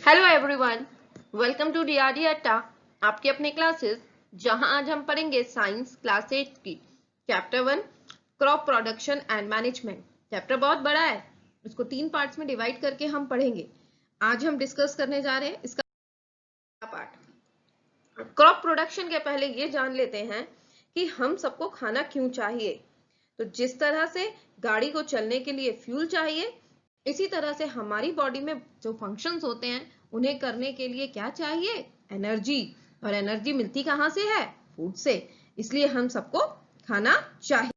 Hello everyone, welcome to DRD अट्टा। आपके अपने क्लासेस जहां आज हम पढ़ेंगे साइंस क्लास 8 की chapter 1 crop production and management. Chapter बहुत बड़ा है, इसको 3 पार्ट्स में डिवाइड करके हम पढ़ेंगे। आज हम डिस्कस करने जा रहे हैं इसका पार्ट। क्रॉप प्रोडक्शन के पहले ये जान लेते हैं कि हम सबको खाना क्यों चाहिए। तो जिस तरह से गाड़ी को चलने के लिए फ्यूल चाहिए, इसी तरह से हमारी बॉडी में जो फंक्शंस होते हैं उन्हें करने के लिए क्या चाहिए? एनर्जी। और एनर्जी मिलती कहां से है? फूड से। इसलिए हम सबको खाना चाहिए।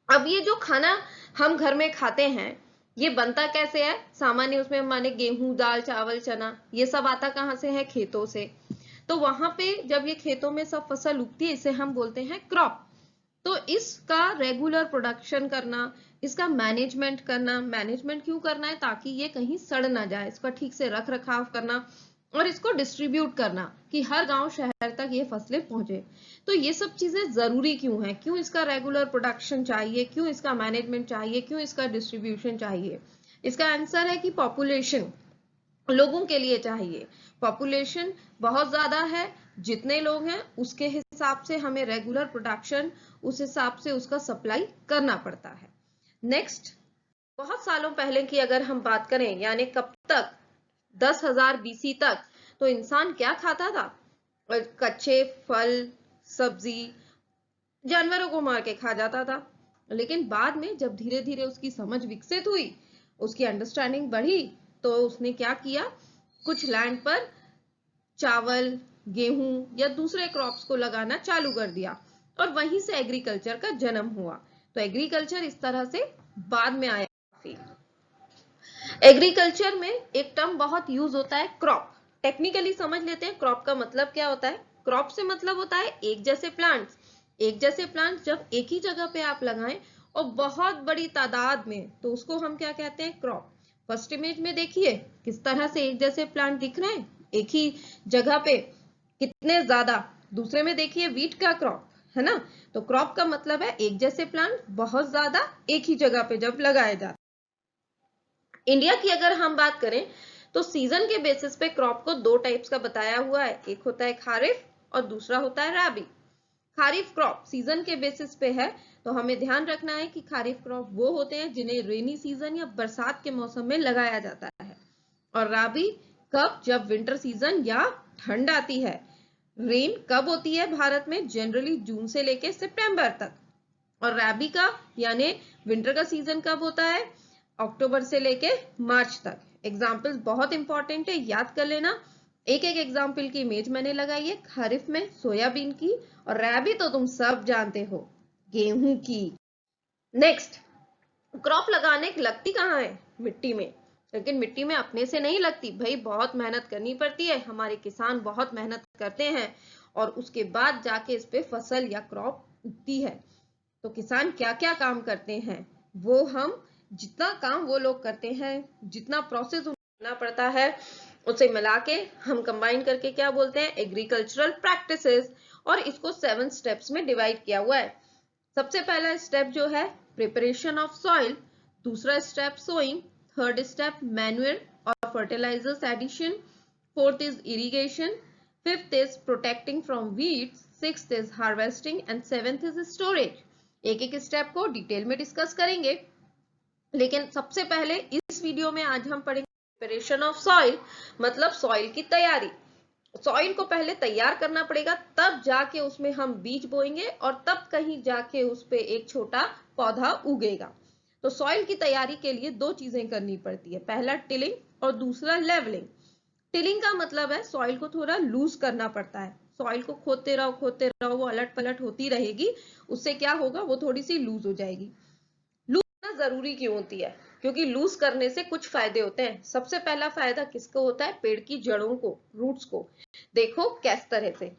अब ये जो खाना हम घर में खाते हैं ये बनता कैसे है? सामान्य उसमें माने गेहूं, दाल, चावल, चना, ये सब आता कहां से है? खेतों से। तो वहां पे जब ये खेतों में सब फसल उगती है इसे हम बोलते हैं क्रॉप। तो इसका रेगुलर प्रोडक्शन करना, इसका मैनेजमेंट करना, मैनेजमेंट क्यों करना है? ताकि ये कहीं सड़ ना जाए, इसका ठीक से रख रखाव करना और इसको डिस्ट्रीब्यूट करना कि हर गांव शहर तक ये फसलें पहुंचे। तो ये सब चीजें जरूरी क्यों है? क्यों इसका रेगुलर प्रोडक्शन चाहिए? क्यों इसका मैनेजमेंट चाहिए? क्यों इसका डिस्ट्रीब्यूशन चाहिए? इसका आंसर है कि पॉपुलेशन, लोगों के लिए चाहिए। पॉपुलेशन बहुत ज्यादा है, जितने लोग हैं उसके हिसाब से हमें रेगुलर प्रोडक्शन, उस हिसाब से उसका सप्लाई करना पड़ता है। नेक्स्ट, बहुत सालों पहले की अगर हम बात करें, यानी कब तक? 10,000 बीसी तक तो इंसान क्या खाता था? कच्चे फल, सब्जी, जानवरों को मार के खा जाता था। लेकिन बाद में जब धीरे धीरे उसकी समझ विकसित हुई, उसकी अंडरस्टैंडिंग बढ़ी, तो उसने क्या किया? कुछ लैंड पर चावल, गेहूं या दूसरे क्रॉप्स को लगाना चालू कर दिया और वहीं से एग्रीकल्चर का जन्म हुआ। तो एग्रीकल्चर इस तरह से बाद में आया। एग्रीकल्चर में एक टर्म बहुत यूज होता है, क्रॉप। टेक्निकली समझ लेते हैं क्रॉप का मतलब क्या होता है। क्रॉप से मतलब होता है एक जैसे प्लांट्स। एक जैसे प्लांट्स जब एक ही जगह पे आप लगाएं और बहुत बड़ी तादाद में, तो उसको हम क्या कहते हैं? क्रॉप। फर्स्ट इमेज में देखिए किस तरह से एक जैसे प्लांट दिख रहे हैं एक ही जगह पे, कितने ज्यादा। दूसरे में देखिए वीट का क्रॉप है ना। तो क्रॉप का मतलब है एक जैसे प्लांट बहुत ज्यादा एक ही जगह पे जब लगाए जाते। इंडिया की अगर हम बात करें तो सीजन के बेसिस पे क्रॉप को दो टाइप्स का बताया हुआ है। एक होता है खारिफ और दूसरा होता है राबी। खारिफ क्रॉप सीजन के बेसिस पे है, तो हमें ध्यान रखना है कि खारिफ क्रॉप वो होते हैं जिन्हें रेनी सीजन या बरसात के मौसम में लगाया जाता है। और राबी कब? जब विंटर सीजन या ठंड आती है। रेन कब होती है भारत में? जनरली जून से लेके सितंबर तक। और राबी का यानी विंटर का सीजन कब होता है? अक्टूबर से लेके मार्च तक। एग्जाम्पल्स बहुत इंपॉर्टेंट है, याद कर लेना। एक एक एग्जाम्पल की इमेज मैंने लगाई है। खरीफ में सोयाबीन की और राबी तो तुम सब जानते हो, गेहूं की। नेक्स्ट, क्रॉप लगाने लगती कहाँ है? मिट्टी में। लेकिन मिट्टी में अपने से नहीं लगती भाई, बहुत मेहनत करनी पड़ती है। हमारे किसान बहुत मेहनत करते हैं और उसके बाद जाके इस पे फसल या क्रॉप उगती है। तो किसान क्या क्या काम करते हैं वो हम, जितना काम वो लोग करते हैं, जितना प्रोसेस करना पड़ता है, उसे मिला के हम कंबाइन करके क्या बोलते हैं? Agricultural practices. और इसको 7 स्टेप्स में डिवाइड किया हुआ है। सबसे पहला स्टेप जो है प्रिपरेशन ऑफ सॉइल, दूसरा step sowing, third step manual और fertilisers addition, fourth is irrigation, fifth is protecting from weeds, sixth is harvesting and seventh is storage. एक एक स्टेप को डिटेल में डिस्कस करेंगे, लेकिन सबसे पहले इस वीडियो में आज हम पढ़ेंगे प्रिपरेशन ऑफ सॉइल, मतलब सॉइल की तैयारी। सॉइल को पहले तैयार करना पड़ेगा, तब जाके उसमें हम बीज बोएंगे और तब कहीं जाके उस पे एक छोटा पौधा उगेगा। तो सॉइल की तैयारी के लिए दो चीजें करनी पड़ती है, पहला टिलिंग और दूसरा लेवलिंग। टिलिंग का मतलब है सॉइल को थोड़ा लूज करना पड़ता है। सॉइल को खोदते रहो, वो अलट पलट होती रहेगी, उससे क्या होगा? वो थोड़ी सी लूज हो जाएगी। जरूरी क्यों होती है? क्योंकि लूज करने से कुछ फायदे होते हैं। सबसे पहला फायदा किसको होता है? पेड़ की जड़ों को, रूट्स को। देखो किस तरह से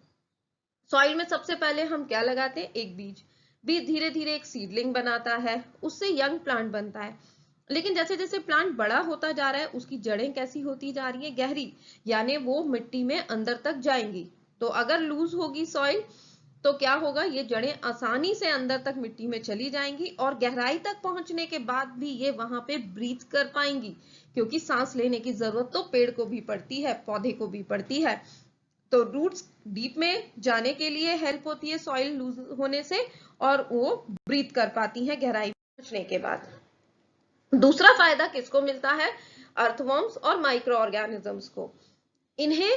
सॉइल में सबसे पहले हम क्या लगाते हैं? एक बीज। बीज धीरे धीरे एक सीडलिंग बनाता है, उससे यंग प्लांट बनता है। लेकिन जैसे जैसे प्लांट बड़ा होता जा रहा है उसकी जड़ें कैसी होती जा रही है? गहरी, यानी वो मिट्टी में अंदर तक जाएंगी। तो अगर लूज होगी सॉइल तो क्या होगा, ये जड़ें आसानी से अंदर तक मिट्टी में चली जाएंगी और गहराई तक पहुंचने के बाद भी ये वहां पे ब्रीथ कर पाएंगी, क्योंकि सांस लेने की जरूरत तो पेड़ को भी पड़ती है, पौधे को भी पड़ती है। तो रूट्स डीप में जाने के लिए हेल्प होती है सॉइल लूज होने से, और वो ब्रीथ कर पाती है गहराई पहुंचने के बाद। दूसरा फायदा किसको मिलता है, अर्थवर्म्स और माइक्रो ऑर्गेनिजम्स को। इन्हें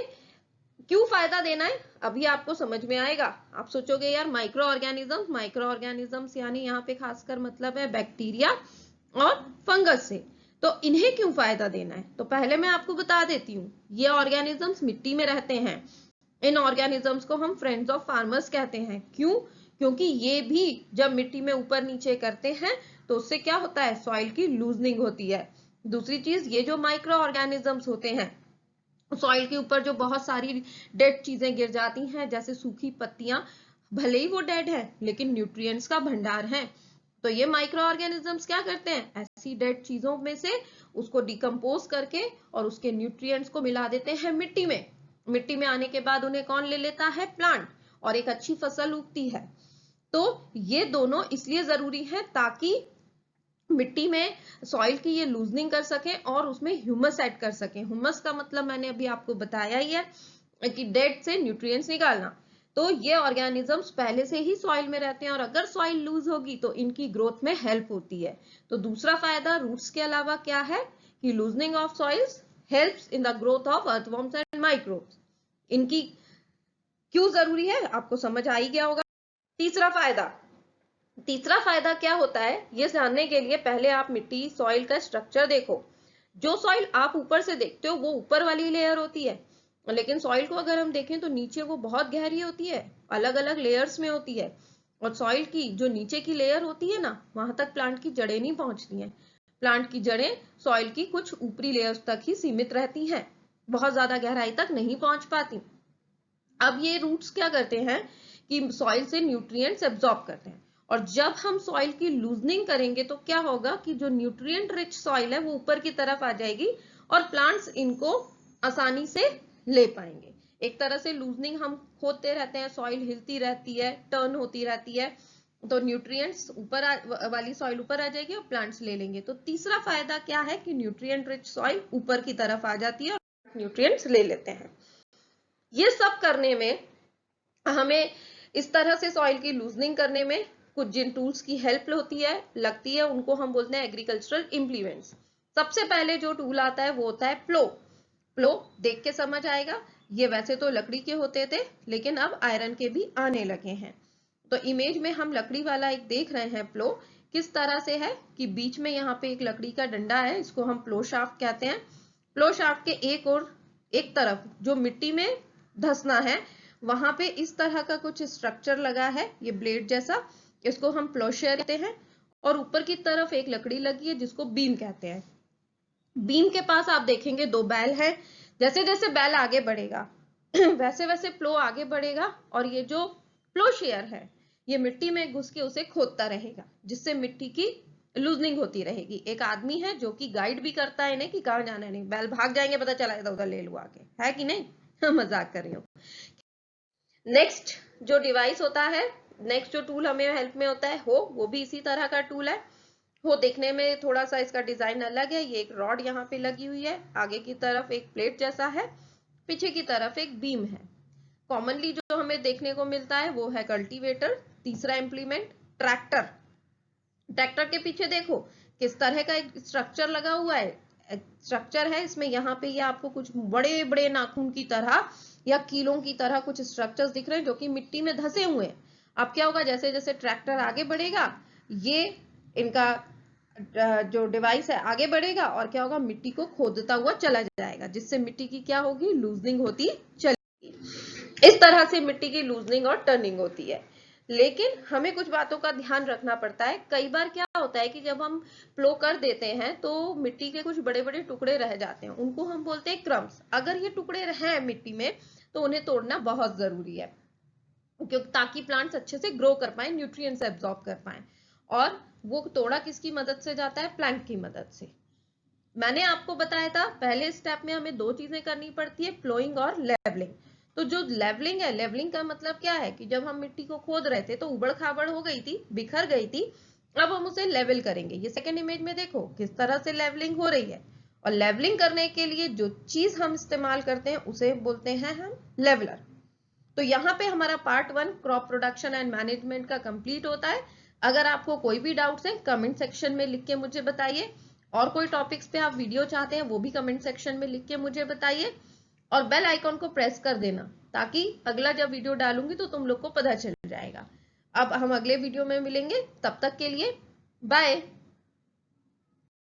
क्यों फायदा देना है अभी आपको समझ में आएगा। आप सोचोगे यार माइक्रो ऑर्गेनिजम्स यानी यहाँ पे खासकर मतलब है बैक्टीरिया और फंगस से, तो इन्हें क्यों फायदा देना है। तो पहले मैं आपको बता देती हूँ, ये ऑर्गेनिजम्स मिट्टी में रहते हैं। इन ऑर्गेनिजम्स को हम फ्रेंड्स ऑफ फार्मर्स कहते हैं। क्यों, क्योंकि ये भी जब मिट्टी में ऊपर नीचे करते हैं तो उससे क्या होता है, सॉइल की लूजनिंग होती है। दूसरी चीज, ये जो माइक्रो ऑर्गेनिजम्स होते हैं, सॉइल के ऊपर जो बहुत सारी डेड चीजें गिर जाती हैं, जैसे सूखी पत्तियां, भले ही वो डेड है लेकिन न्यूट्रिएंट्स का भंडार है। तो ये माइक्रो ऑर्गेनिजम्स क्या करते हैं, ऐसी डेड चीजों में से उसको डिकम्पोज करके और उसके न्यूट्रिएंट्स को मिला देते हैं मिट्टी में। मिट्टी में आने के बाद उन्हें कौन ले लेता है, प्लांट, और एक अच्छी फसल उगती है। तो ये दोनों इसलिए जरूरी है ताकि मिट्टी में सॉइल की ये लूजनिंग कर सके और उसमें ह्यूमस ऐड कर सके। ह्यूमस का मतलब मैंने अभी आपको बताया ही है कि डेड से न्यूट्रिएंट्स निकालना। तो ये ऑर्गेनिजम्स पहले से ही सॉइल में रहते हैं और अगर सॉइल लूज होगी तो इनकी ग्रोथ में हेल्प होती है। तो दूसरा फायदा रूट्स के अलावा क्या है कि loosening of soils helps in the growth of earthworms and microbes. इनकी क्यों जरूरी है आपको समझ आ ही गया होगा। तीसरा फायदा क्या होता है, ये जानने के लिए पहले आप मिट्टी सॉइल का स्ट्रक्चर देखो। जो सॉइल आप ऊपर से देखते हो वो ऊपर वाली लेयर होती है, लेकिन सॉइल को अगर हम देखें तो नीचे वो बहुत गहरी होती है, अलग अलग लेयर्स में होती है। और सॉइल की जो नीचे की लेयर होती है ना, वहां तक प्लांट की जड़ें नहीं पहुंचती हैं। प्लांट की जड़ें सॉइल की कुछ ऊपरी लेयर्स तक ही सीमित रहती हैं, बहुत ज्यादा गहराई तक नहीं पहुंच पाती। अब ये रूट्स क्या करते हैं कि सॉइल से न्यूट्रिएंट्स एब्जॉर्ब करते हैं, और जब हम सॉइल की लूजनिंग करेंगे तो क्या होगा कि जो न्यूट्रिएंट रिच सॉइल है वो ऊपर की तरफ आ जाएगी और प्लांट्स इनको आसानी से ले पाएंगे। एक तरह से लूजनिंग हम खोदते रहते हैं, सॉइल हिलती रहती है, टर्न होती रहती है, तो न्यूट्रिएंट्स वाली सॉइल ऊपर आ जाएगी और प्लांट्स ले लेंगे। तो तीसरा फायदा क्या है कि न्यूट्रिएंट रिच सॉइल ऊपर की तरफ आ जाती है और न्यूट्रिएंट्स ले लेते हैं। ये सब करने में हमें, इस तरह से सॉइल की लूजनिंग करने में कुछ जिन टूल्स की हेल्प लगती है उनको हम बोलते हैं एग्रीकल्चरल इम्प्लीमेंट्स। सबसे पहले जो टूल आता है वो होता है प्लो। प्लो देख के समझ आएगा, ये वैसे तो लकड़ी के होते थे लेकिन अब आयरन के भी आने लगे हैं। तो इमेज में हम लकड़ी वाला एक देख रहे हैं प्लो, किस तरह से है कि बीच में यहाँ पे एक लकड़ी का डंडा है, इसको हम प्लो शाफ्ट कहते हैं। प्लो शाफ्ट के एक तरफ जो मिट्टी में धंसना है वहां पे इस तरह का कुछ स्ट्रक्चर लगा है, ये ब्लेड जैसा, इसको हम प्लोशियर कहते हैं। और ऊपर की तरफ एक लकड़ी लगी है जिसको बीम कहते हैं। बीम के पास आप देखेंगे दो बैल हैं, जैसे जैसे बैल आगे बढ़ेगा वैसे वैसे प्लो आगे बढ़ेगा और ये जो प्लोशियर है ये मिट्टी में घुस के उसे खोदता रहेगा, जिससे मिट्टी की लूजनिंग होती रहेगी। एक आदमी है जो कि गाइड भी करता है इन्हें कि कहाँ जाना है, नहीं बैल भाग जाएंगे, पता चला इधर उधर ले लो आके, है कि नहीं मजाक कर रही हूँ। नेक्स्ट जो डिवाइस होता है, नेक्स्ट जो टूल हमें हेल्प में होता है वो भी इसी तरह का टूल है। वो देखने में थोड़ा सा इसका डिजाइन अलग है। ये एक रॉड यहाँ पे लगी हुई है, आगे की तरफ एक प्लेट जैसा है, पीछे की तरफ एक बीम है। कॉमनली जो हमें देखने को मिलता है वो है कल्टीवेटर। तीसरा इंप्लीमेंट ट्रैक्टर। ट्रैक्टर के पीछे देखो किस तरह का एक स्ट्रक्चर लगा हुआ है, स्ट्रक्चर है इसमें, यहाँ पे ये आपको कुछ बड़े बड़े नाखून की तरह या कीलों की तरह कुछ स्ट्रक्चर्स दिख रहे हैं जो कि मिट्टी में धंसे हुए हैं। अब क्या होगा, जैसे जैसे ट्रैक्टर आगे बढ़ेगा ये इनका जो डिवाइस है आगे बढ़ेगा और क्या होगा, मिट्टी को खोदता हुआ चला जाएगा, जिससे मिट्टी की क्या होगी, लूजनिंग होती चलेगी। इस तरह से मिट्टी की लूजनिंग और टर्निंग होती है। लेकिन हमें कुछ बातों का ध्यान रखना पड़ता है। कई बार क्या होता है कि जब हम प्लो कर देते हैं तो मिट्टी के कुछ बड़े बड़े टुकड़े रह जाते हैं, उनको हम बोलते हैं क्रम्स। अगर ये टुकड़े हैं मिट्टी में तो उन्हें तोड़ना बहुत जरूरी है, क्योंकि ताकि प्लांट्स अच्छे से ग्रो कर पाए, न्यूट्रिएंट्स एब्जॉर्ब कर पाए। और वो तोड़ा किसकी मदद से जाता है, प्लैंक की मदद से। मैंने आपको बताया था पहले स्टेप में हमें दो चीजें करनी पड़ती है, प्लोइंग और लेवलिंग। तो जो लेवलिंग है, लेवलिंग का मतलब क्या है कि जब हम मिट्टी को खोद रहे थे तो उबड़ खाबड़ हो गई थी, बिखर गई थी, अब हम उसे लेवल करेंगे। ये सेकेंड इमेज में देखो किस तरह से लेवलिंग हो रही है। और लेवलिंग करने के लिए जो चीज हम इस्तेमाल करते हैं उसे बोलते हैं हम लेवलर। तो यहाँ पे हमारा part 1 crop production and management का कंप्लीट होता है। अगर आपको कोई भी डाउट्स है कमेंट सेक्शन में लिख के मुझे बताइए, और कोई टॉपिक्स पे आप वीडियो चाहते हैं वो भी कमेंट सेक्शन में लिख के मुझे बताइए, और बेल आइकॉन को प्रेस कर देना ताकि अगला जब वीडियो डालूंगी तो तुम लोग को पता चल जाएगा। अब हम अगले वीडियो में मिलेंगे, तब तक के लिए बाय।